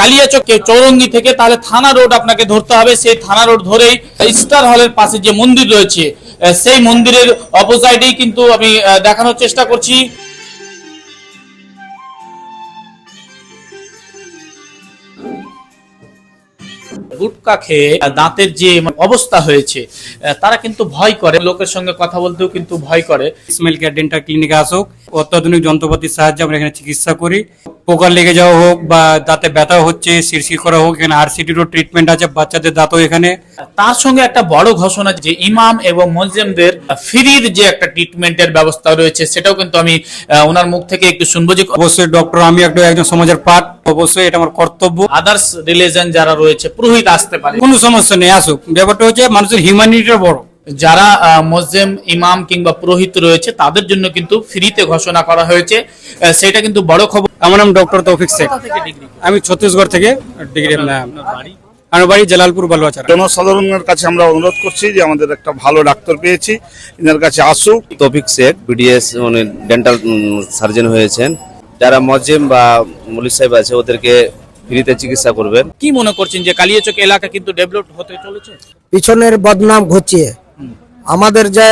কালিয়াচক চৌরঙ্গি থেকে, তাহলে থানা রোড আপনাকে ধরতে হবে। সেই থানা রোড ধরেই স্টার হলের পাশে যে মন্দির রয়েছে, সেই মন্দিরের অপোজিটেই কিন্তু আমি দেখানোর চেষ্টা করছি। গুটকা খেয়ে দাঁতের যে অবস্থা হয়েছে, তারা কিন্তু ভয় করে, লোকের সঙ্গে কথা বলতেও কিন্তু ভয় করে। স্মাইল কেয়ার ডেন্টাল ক্লিনিকে আসুক, অত্যাধুনিক যন্ত্রপাতির সাহায্যে আমরা এখানে চিকিৎসা করি। পোকা লেগে যাওয়া হোক বা দাঁতে ব্যথা হচ্ছে, শিরশির করা হোক, এখানে আরসিটিরও ট্রিটমেন্ট আছে, বাচ্চাদের দাঁতও এখানে। তার সঙ্গে একটা বড় ঘোষণা যে ইমাম এবং মুলজিমদের ফ্রির যে একটা ট্রিটমেন্টের ব্যবস্থা রয়েছে, সেটাও কিন্তু আমি ওনার মুখ থেকে একটু শুনবো। যে অবশ্যই ডক্টর, আমি একজন সমাজের পার্ট, অবশ্যই এটা আমার কর্তব্য। আদার্স রিলিজন যারা রয়েছে, পুরোহিত আসতে পারে, কোনো সমস্যা নেই, আসুক। ব্যাপারটা হচ্ছে মানুষের হিউম্যানিটিটা বড়। যারা মুসলিম ইমাম কিংবা পুরোহিত রয়েছে তাদের জন্য কিন্তু ফ্রিতে ঘোষণা করা হয়েছে, সেটা কিন্তু বড় খবর। আমার নাম ডক্টর তৌফিক শেখ, আমি ছত্তিশগড় থেকে ডিগ্রি। আমার বাড়ি জালালপুর বালুয়াছড়া। জনসাধারণের কাছে আমরা অনুরোধ করছি যে আমাদের একটা ভালো ডাক্তার পেয়েছি, এনার কাছে আসুক। তৌফিক শেখ, বিডিএস উনি ডেন্টাল সার্জন হয়েছেন। যারা মজিম বা মুলিশ সাহেব আছে ওদেরকে ফ্রিতে চিকিৎসা করবেন। কি মনে করছেন যে কালিয়াচক এলাকা কিন্তু ডেভেলপ হতে চলেছে? পিছনের বদনাম ঘুচিয়ে আমাদের যে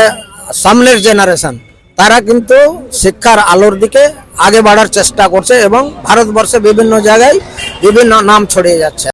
সামনের জেনারেশন, তারা কিন্তু শিক্ষার আলোর দিকে আগে বাড়ার চেষ্টা করছে এবং ভারতবর্ষে বিভিন্ন জায়গায় বিভিন্ন নাম ছড়িয়ে যাচ্ছে।